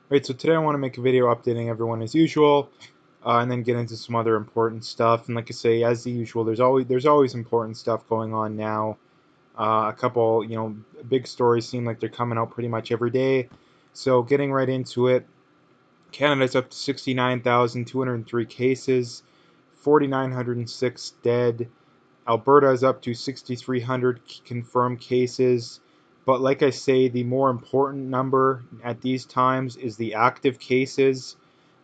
Right, so today I want to make a video updating everyone as usual, and then get into some other important stuff. And like I say, as usual, there's always important stuff going on now. A couple, big stories seem like they're coming out pretty much every day. So getting right into it, Canada's up to 69,203 cases, 4,906 dead. Alberta is up to 6,300 confirmed cases. But like I say, the more important number at these times is the active cases,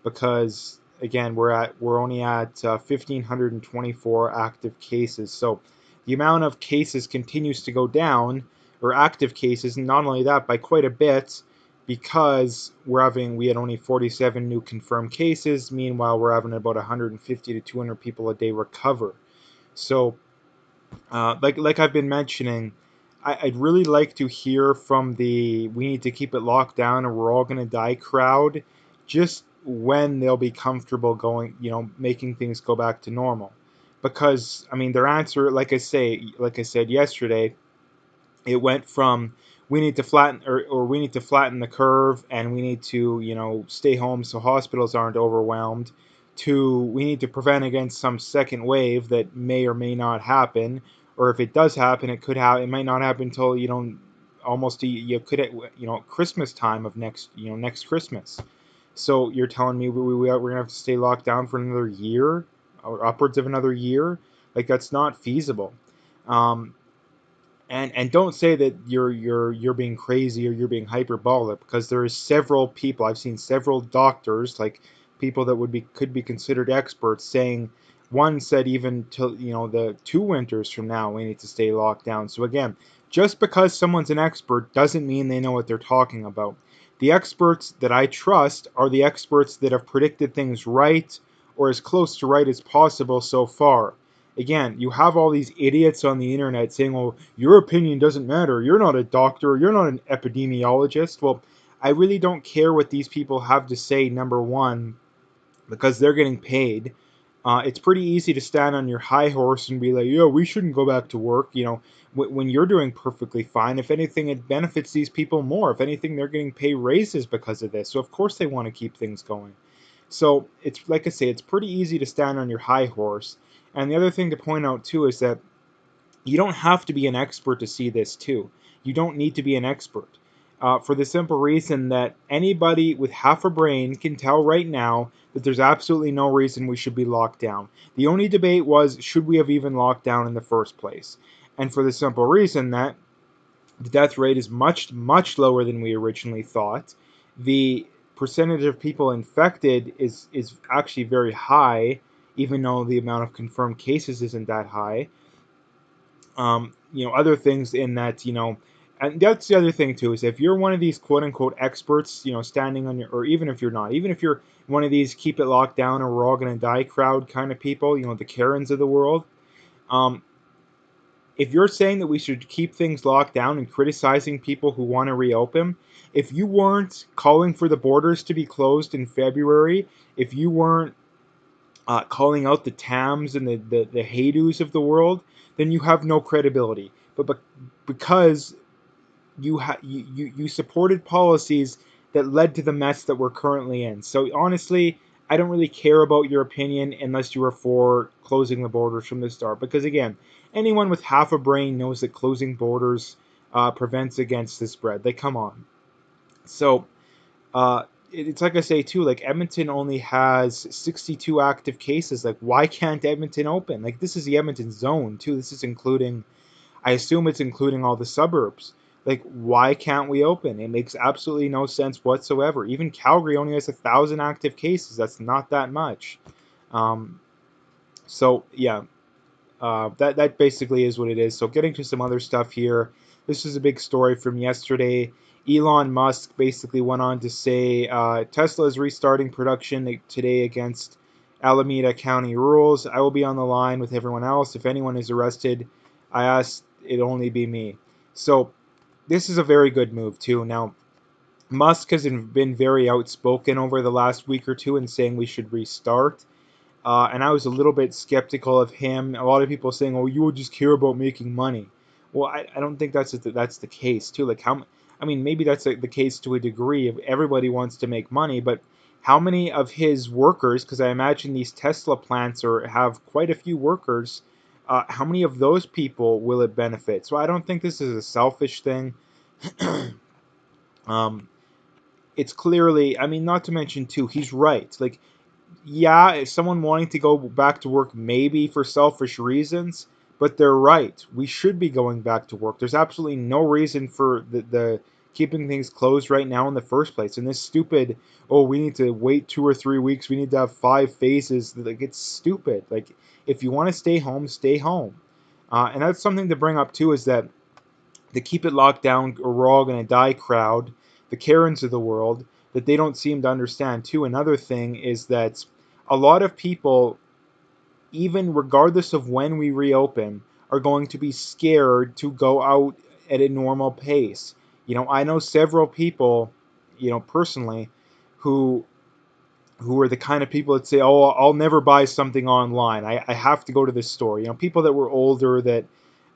because again, we're only at 1,524 active cases. So the amount of cases continues to go down, or active cases, and not only that, by quite a bit, because we had only 47 new confirmed cases. Meanwhile, we're having about 150 to 200 people a day recover. So like I've been mentioning, I'd really like to hear from the "we need to keep it locked down or we're all gonna die" crowd, just when they'll be comfortable going, making things go back to normal. Because I mean, their answer, like I said yesterday, it went from we need to flatten, or we need to flatten the curve, and we need to stay home so hospitals aren't overwhelmed, to we need to prevent against some second wave that may or may not happen, or if it does happen, it might not happen until almost you could Christmas time of next Christmas. So you're telling me we're gonna have to stay locked down for another year, or upwards of another year? Like, that's not feasible. um, and don't say that you're being crazy or you're being hyperbolic, because there is several people, I've seen several doctors, like people that could be considered experts, saying, one said even till the 2 winters from now we need to stay locked down. So again, just because someone's an expert doesn't mean they know what they're talking about. The experts that I trust are the experts that have predicted things right, or as close to right as possible so far. Again, you have all these idiots on the internet saying, "Well, your opinion doesn't matter. You're not a doctor. You're not an epidemiologist." Well, I really don't care what these people have to say, number one, because they're getting paid. It's pretty easy to stand on your high horse and be like, "Yeah, we shouldn't go back to work." When you're doing perfectly fine. If anything, it benefits these people more. If anything, they're getting pay raises because of this. So of course they want to keep things going. So it's like I say, it's pretty easy to stand on your high horse. And the other thing to point out too is that you don't have to be an expert to see this too. You don't need to be an expert. For the simple reason that anybody with half a brain can tell right now that there's absolutely no reason we should be locked down. The only debate was, should we have even locked down in the first place? And for the simple reason that the death rate is much, much lower than we originally thought. The percentage of people infected is actually very high, even though the amount of confirmed cases isn't that high. Other things in that, and that's the other thing too, is if you're one of these quote unquote experts, standing on your, or even if you're not, even if you're one of these keep it locked down or we're all gonna die crowd kind of people, the Karens of the world. um, if you're saying that we should keep things locked down and criticizing people who want to reopen, if you weren't calling for the borders to be closed in February, if you weren't calling out the Tams and the Haydus of the world, then you have no credibility. But because you supported policies that led to the mess that we're currently in. So honestly, I don't really care about your opinion unless you are for closing the borders from the start. Because again, anyone with half a brain knows that closing borders prevents against the spread. They come on. So it's like I say too. Like, Edmonton only has 62 active cases. Like, why can't Edmonton open? Like, this is the Edmonton zone too. This is including, I assume it's including all the suburbs. Like, why can't we open? It makes absolutely no sense whatsoever. Even Calgary only has 1,000 active cases. That's not that much. Um, so yeah, that basically is what it is. So getting to some other stuff here. This is a big story from yesterday. Elon Musk basically went on to say Tesla is restarting production today against Alameda County rules. I will be on the line with everyone else. If anyone is arrested, I ask it only be me. So this is a very good move too. Now, Musk has been very outspoken over the last week or two in saying we should restart. And I was a little bit skeptical of him. A lot of people saying, "Oh, you will just care about making money." Well, I don't think that's the case too. Like, I mean, maybe that's the case to a degree. If everybody wants to make money, but how many of his workers? Because I imagine these Tesla plants have quite a few workers. How many of those people will it benefit? So I don't think this is a selfish thing. um, it's clearly, I mean, not to mention too, he's right. Like, yeah, if someone wanting to go back to work maybe for selfish reasons, but they're right. We should be going back to work. There's absolutely no reason for the keeping things closed right now in the first place. And this stupid, oh, we need to wait 2 or 3 weeks. We need to have 5 phases. Like, it's stupid. Like, if you want to stay home, stay home. And that's something to bring up too, is that the keep it locked down or we're all going to die crowd, the Karens of the world, that they don't seem to understand too. Another thing is that a lot of people, even regardless of when we reopen, are going to be scared to go out at a normal pace. I know several people, personally, who are the kind of people that say, "Oh, I'll never buy something online. I have to go to this store." People that were older, that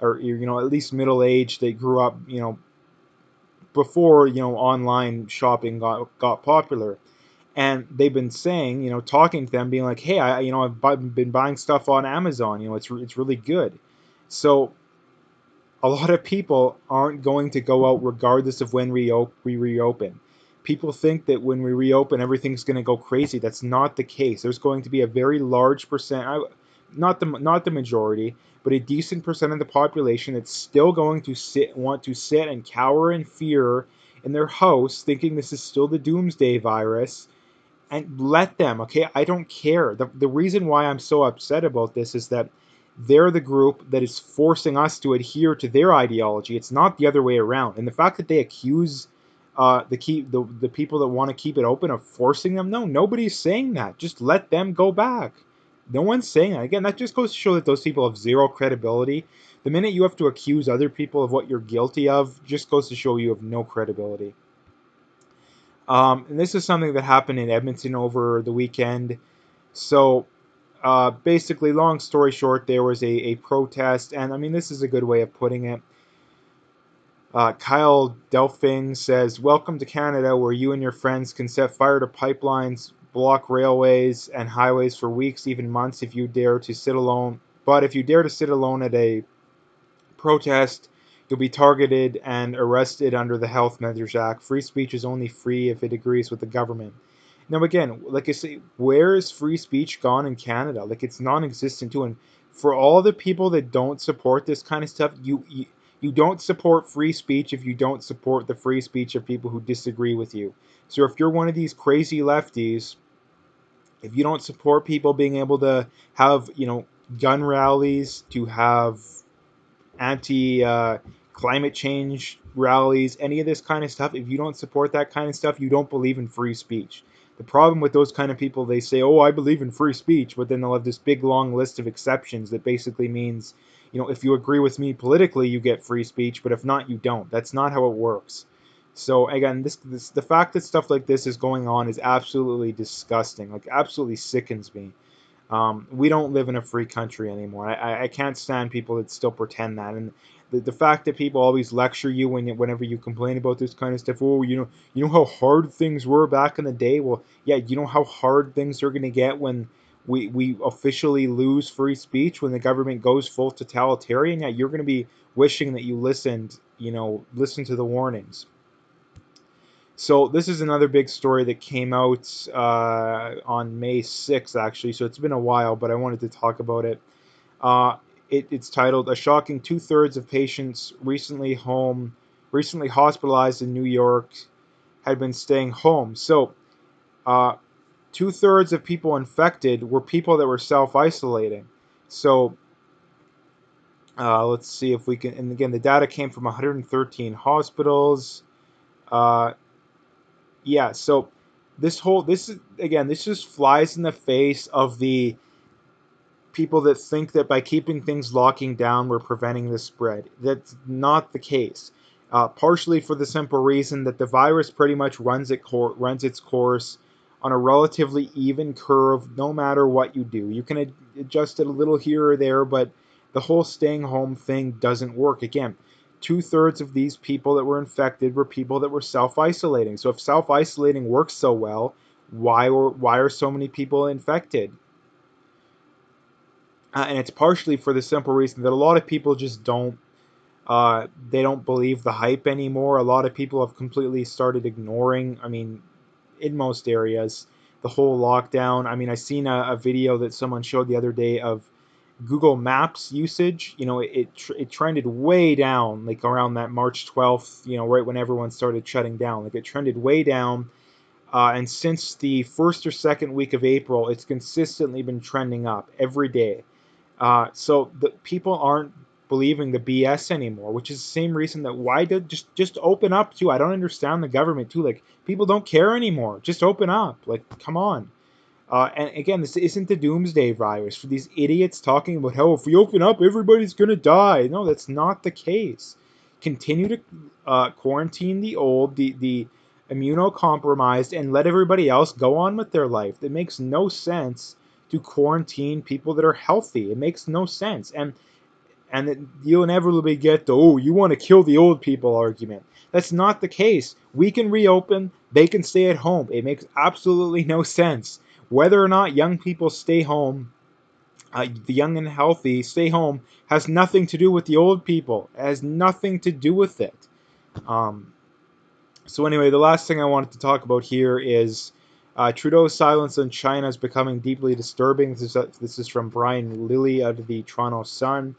are at least middle aged, they grew up, before online shopping got popular, and they've been saying, talking to them, being like, "Hey, I've been buying stuff on Amazon. It's really good." So a lot of people aren't going to go out regardless of when we reopen. People think that when we reopen, everything's going to go crazy. That's not the case. There's going to be a very large percent, not the majority, but a decent percent of the population that's still going to want to sit and cower in fear in their house, thinking this is still the doomsday virus, and let them, okay? I don't care. The reason why I'm so upset about this is that they're the group that is forcing us to adhere to their ideology. It's not the other way around. And the fact that they accuse the people that want to keep it open of forcing them, no, nobody's saying that. Just let them go back. No one's saying that. Again, that just goes to show that those people have zero credibility. The minute you have to accuse other people of what you're guilty of, just goes to show you have no credibility. And this is something that happened in Edmonton over the weekend. So, basically, long story short, there was a protest, and I mean, this is a good way of putting it. Kyle Delphine says, "Welcome to Canada, where you and your friends can set fire to pipelines, block railways and highways for weeks, even months, if you dare to sit alone. But if you dare to sit alone at a protest, you'll be targeted and arrested under the Health Measures Act. Free speech is only free if it agrees with the government." Now, again, like I say, where is free speech gone in Canada? Like, it's non-existent too. And for all the people that don't support this kind of stuff, you don't support free speech if you don't support the free speech of people who disagree with you. So if you're one of these crazy lefties, if you don't support people being able to have, gun rallies, to have anti climate change rallies, any of this kind of stuff, if you don't support that kind of stuff, you don't believe in free speech. The problem with those kind of people, they say, "Oh, I believe in free speech," but then they'll have this big long list of exceptions that basically means, if you agree with me politically, you get free speech, but if not, you don't. That's not how it works. So again, this the fact that stuff like this is going on is absolutely disgusting. Like, absolutely sickens me. We don't live in a free country anymore. I can't stand people that still pretend that. And the fact that people always lecture you whenever you complain about this kind of stuff. Oh, you know how hard things were back in the day. Well, yeah, you know how hard things are going to get when we officially lose free speech, when the government goes full totalitarian. Yeah, you're going to be wishing that you listen to the warnings. So this is another big story that came out on May 6th, actually. So it's been a while, but I wanted to talk about it. Uh, it's titled "A Shocking Two-Thirds of Patients Recently Hospitalized in New York Had Been Staying Home." So 2/3 of people infected were people that were self-isolating. So let's see if we can. And again, the data came from 113 hospitals. Uh, yeah, so this just flies in the face of the people that think that by keeping things locking down we're preventing the spread. That's not the case. Partially for the simple reason that the virus pretty much runs its course on a relatively even curve, no matter what you do. You can adjust it a little here or there, but the whole staying home thing doesn't work. Again, 2/3 of these people that were infected were people that were self-isolating. So if self-isolating works so well, why are so many people infected? And it's partially for the simple reason that a lot of people just they don't believe the hype anymore. A lot of people have completely started ignoring, I mean, in most areas, the whole lockdown. I mean, I seen a video that someone showed the other day of Google Maps usage. You know, it trended way down, like around that March 12th, you know, right when everyone started shutting down. Like it trended way down. And since the first or second week of April, it's consistently been trending up every day. So the people aren't believing the BS anymore, which is the same reason that why did just open up too. I don't understand the government too. Like people don't care anymore. Just open up. Like come on. And again, this isn't the doomsday virus for these idiots talking about how if we open up, everybody's gonna die. No, that's not the case. Continue to quarantine the old, the immunocompromised, and let everybody else go on with their life. It makes no sense to quarantine people that are healthy. It makes no sense. And you'll inevitably get the "oh, you want to kill the old people" argument. That's not the case. We can reopen, they can stay at home. It makes absolutely no sense. Whether or not young people stay home, the young and healthy stay home, has nothing to do with the old people. It has nothing to do with it. Um, so anyway, the last thing I wanted to talk about here is Trudeau's silence on China is becoming deeply disturbing. This is from Brian Lilly out of the Toronto Sun.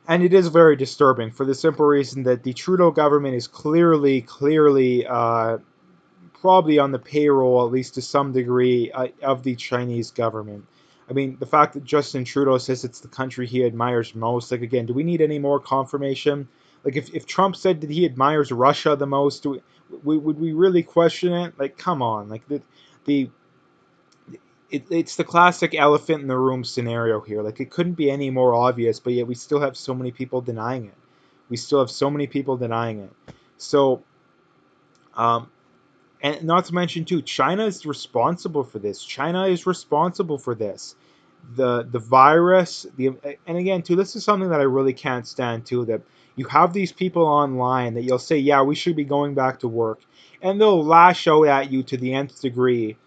And it is very disturbing for the simple reason that the Trudeau government is clearly, probably on the payroll, at least to some degree, of the Chinese government. I mean, the fact that Justin Trudeau says it's the country he admires most, like, again, do we need any more confirmation? Like, if Trump said that he admires Russia the most, would we really question it? Like, come on. Like, the it's the classic elephant in the room scenario here. Like it couldn't be any more obvious, but yet we still have so many people denying it. We still have so many people denying it. So, um, and not to mention too, China is responsible for this. China is responsible for this. The virus, and again too, this is something that I really can't stand too. That you have these people online that you'll say, yeah, we should be going back to work, and they'll lash out at you to the nth degree.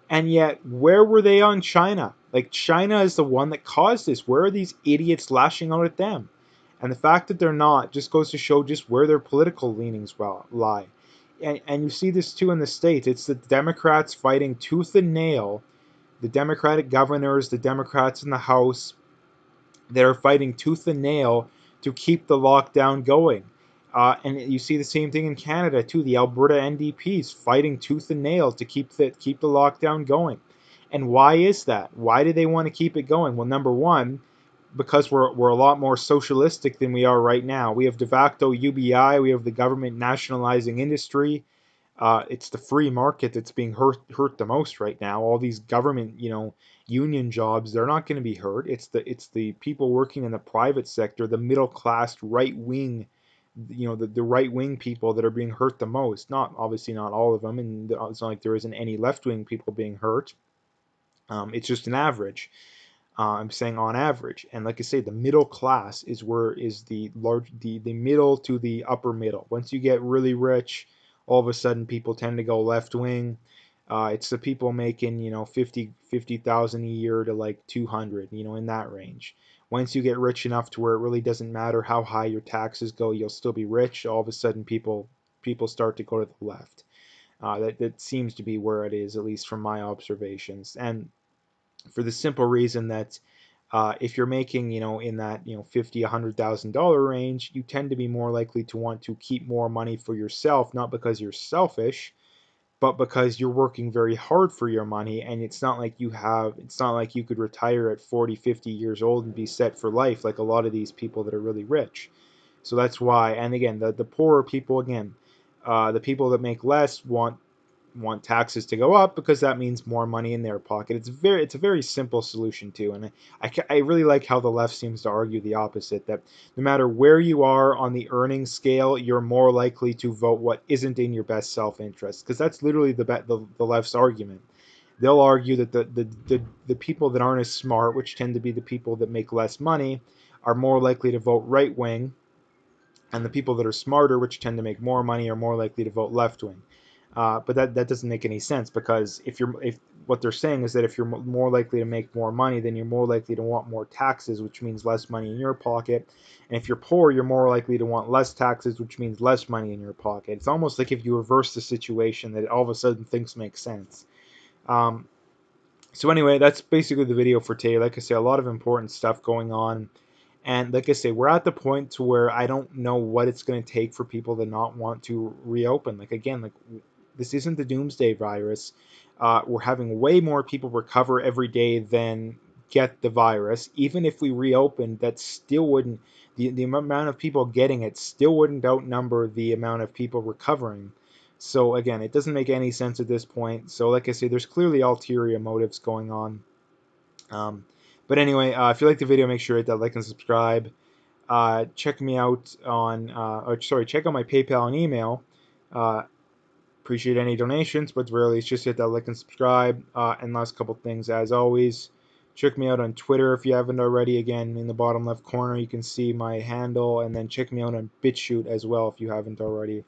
And yet, where were they on China? Like, China is the one that caused this. Where are these idiots lashing out at them? And the fact that they're not just goes to show just where their political leanings lie. And you see this too in the States. It's the Democrats fighting tooth and nail, the Democratic governors, the Democrats in the House, that are fighting tooth and nail to keep the lockdown going. And you see the same thing in Canada too. The Alberta NDPs fighting tooth and nail to keep the lockdown going. And why is that? Why do they want to keep it going? Well, number one, because we're a lot more socialistic than we are right now. We have de facto UBI. We have the government nationalizing industry. It's the free market that's being hurt the most right now. All these government, union jobs, they're not going to be hurt. It's the people working in the private sector, the middle class, right wing, the right wing people that are being hurt the most. Not obviously not all of them, and it's not like there isn't any left wing people being hurt. It's just an average. I'm saying on average, and like I say, the middle class is the middle to the upper middle. Once you get really rich, all of a sudden people tend to go left wing. It's the people making 50,000 a year to like 200, in that range. Once you get rich enough to where it really doesn't matter how high your taxes go, you'll still be rich. All of a sudden people start to go to the left. That seems to be where it is, at least from my observations. And for the simple reason that if you're making, in that, 50, $100,000 range, you tend to be more likely to want to keep more money for yourself, not because you're selfish, but because you're working very hard for your money. And it's not like you could retire at 40, 50 years old and be set for life like a lot of these people that are really rich. So that's why, and again, the poorer people, again, the people that make less want taxes to go up because that means more money in their pocket. It's a very simple solution too, and I really like how the left seems to argue the opposite, that no matter where you are on the earning scale, you're more likely to vote what isn't in your best self-interest, because that's literally the left's argument. They'll argue that the people that aren't as smart, which tend to be the people that make less money, are more likely to vote right wing, and the people that are smarter, which tend to make more money, are more likely to vote left wing. But that doesn't make any sense, because if what they're saying is that if you're more likely to make more money, then you're more likely to want more taxes, which means less money in your pocket. And if you're poor, you're more likely to want less taxes, which means less money in your pocket. It's almost like if you reverse the situation, that all of a sudden things make sense. Um, so anyway, that's basically the video for today. Like I say, a lot of important stuff going on. And like I say, we're at the point to where I don't know what it's going to take for people to not want to reopen. Like again, like this isn't the doomsday virus. We're having way more people recover every day than get the virus. Even if we reopened, that still wouldn't, the amount of people getting it still wouldn't outnumber the amount of people recovering. So again, it doesn't make any sense at this point. So like I say, there's clearly ulterior motives going on. Um, but anyway, if you like the video, make sure to hit that like and subscribe. Check me out on, check out my PayPal and email. Uh, Appreciate any donations, but really it's just hit that like and subscribe. And last couple things, as always, check me out on Twitter if you haven't already. Again, in the bottom left corner, you can see my handle, and then check me out on BitChute as well if you haven't already.